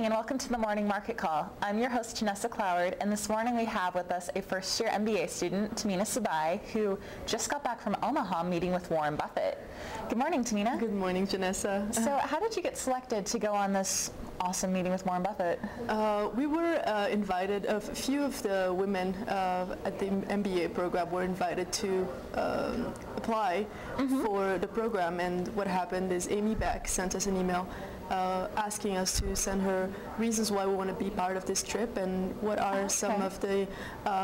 morning and welcome to the Morning Market Call. I'm your host, Janessa Cloward, and this morning we have with us a first-year MBA student, Tamina Sabai, who just got back from Omaha meeting with Warren Buffett. Good morning, Tamina. Good morning, Janessa. So how did you get selected to go on this awesome meeting with Warren Buffett? We were invited, a few of the women at the MBA program were invited to apply for the program, and what happened is Amy Beck sent us an email asking us to send her reasons why we want to be part of this trip and what are some of the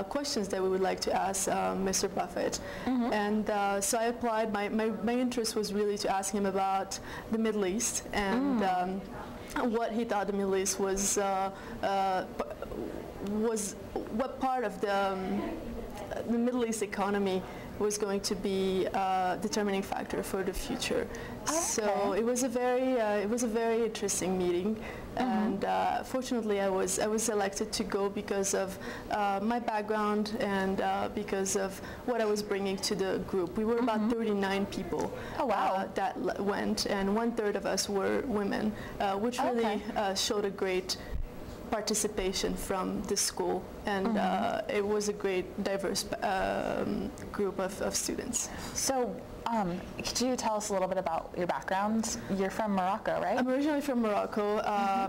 questions that we would like to ask Mr. Buffett. And so I applied. My interest was really to ask him about the Middle East and what he thought the Middle East was what part of the Middle East economy was going to be a determining factor for the future. So it was a very interesting meeting, and fortunately I was selected to go because of my background and because of what I was bringing to the group. We were about 39 people that went, and 1/3 of us were women, which really showed a great participation from the school, and it was a great diverse group of students. So could you tell us a little bit about your background? You're from Morocco, right? I'm originally from Morocco,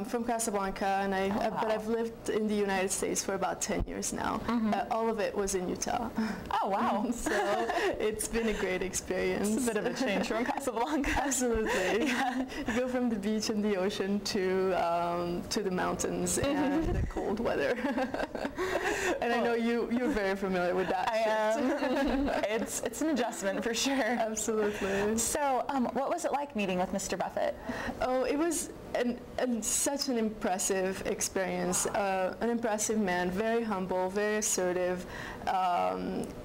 from Casablanca, and but I've lived in the United States for about 10 years now. All of it was in Utah. Oh, wow. So it's been a great experience. It's a bit of a change from Casablanca. Absolutely. You go from the beach and the ocean to the mountains and the cold weather. And I know you're very familiar with that. I am. It's an adjustment for sure. Absolutely. So what was it like meeting with Mr. Buffett? Oh, it was such an impressive experience. An impressive man, very humble, very assertive.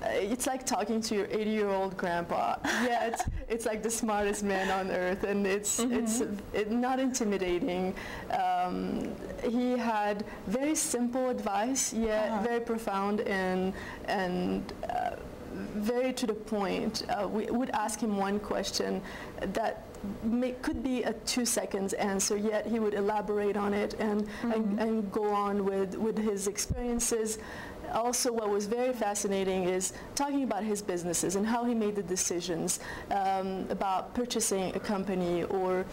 It's like talking to your 80-year-old grandpa, yet it's like the smartest man on earth, and it's not intimidating. He had very simple advice, yet very profound and very to the point. We would ask him one question that could be a 2 seconds answer, yet he would elaborate on it and go on with his experiences. Also, what was very fascinating is talking about his businesses and how he made the decisions about purchasing a company or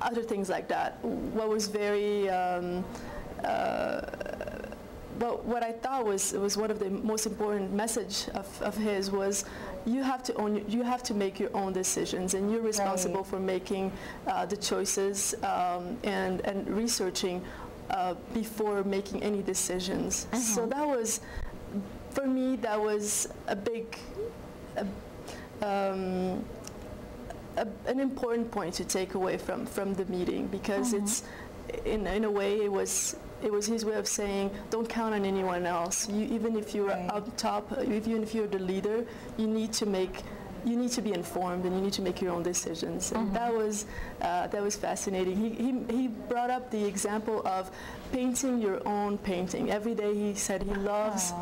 other things like that. What was very but what I thought was one of the most important message of his was you have to make your own decisions, and you're responsible for making the choices and researching before making any decisions. So that was, for me, that was a big an important point to take away from the meeting, because it's in a way it was his way of saying, don't count on anyone else. Even if you're up top, even if you're the leader, you need to be informed, and you need to make your own decisions. And that was fascinating. He brought up the example of painting your own painting. Every day he said he loves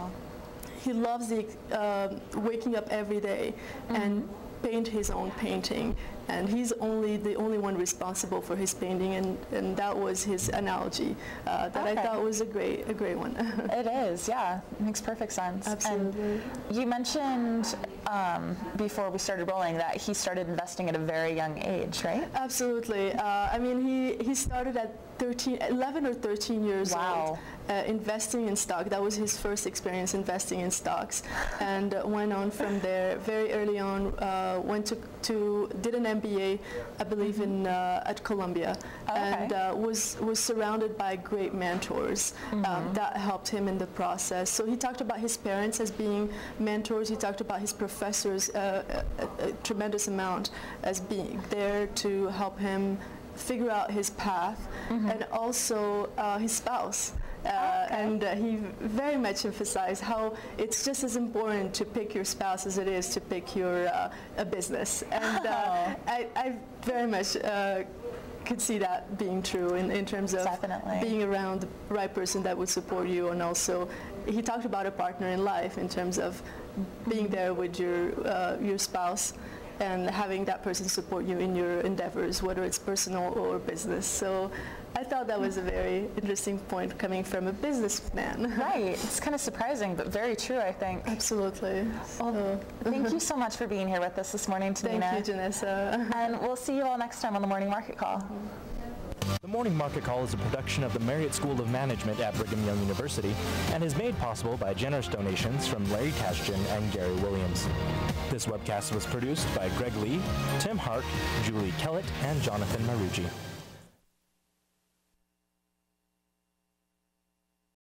the waking up every day and paint his own painting, and he's the only one responsible for his painting, and that was his analogy that I thought was a great one. It is, yeah, it makes perfect sense. Absolutely. And you mentioned before we started rolling that he started investing at a very young age, right? Absolutely. I mean, he started at 11 or 13 years old, investing in stock. That was his first experience investing in stocks, and went on from there. Very early on, did an MBA, I believe, at Columbia, and was surrounded by great mentors that helped him in the process. So he talked about his parents as being mentors. He talked about his professors a tremendous amount as being there to help him figure out his path, and also his spouse. And he very much emphasized how it's just as important to pick your spouse as it is to pick your a business. And I very much could see that being true in terms of being around the right person that would support you, and also he talked about a partner in life in terms of being there with your spouse and having that person support you in your endeavors, whether it's personal or business. So I thought that was a very interesting point coming from a businessman. Right. It's kind of surprising, but very true, I think. Absolutely. Well, thank you so much for being here with us this morning, Tamina. Thank you, Janessa. And we'll see you all next time on the Morning Market Call. The Morning Market Call is a production of the Marriott School of Management at Brigham Young University and is made possible by generous donations from Larry Kashjan and Gary Williams. This webcast was produced by Greg Lee, Tim Hart, Julie Kellett, and Jonathan Marucci.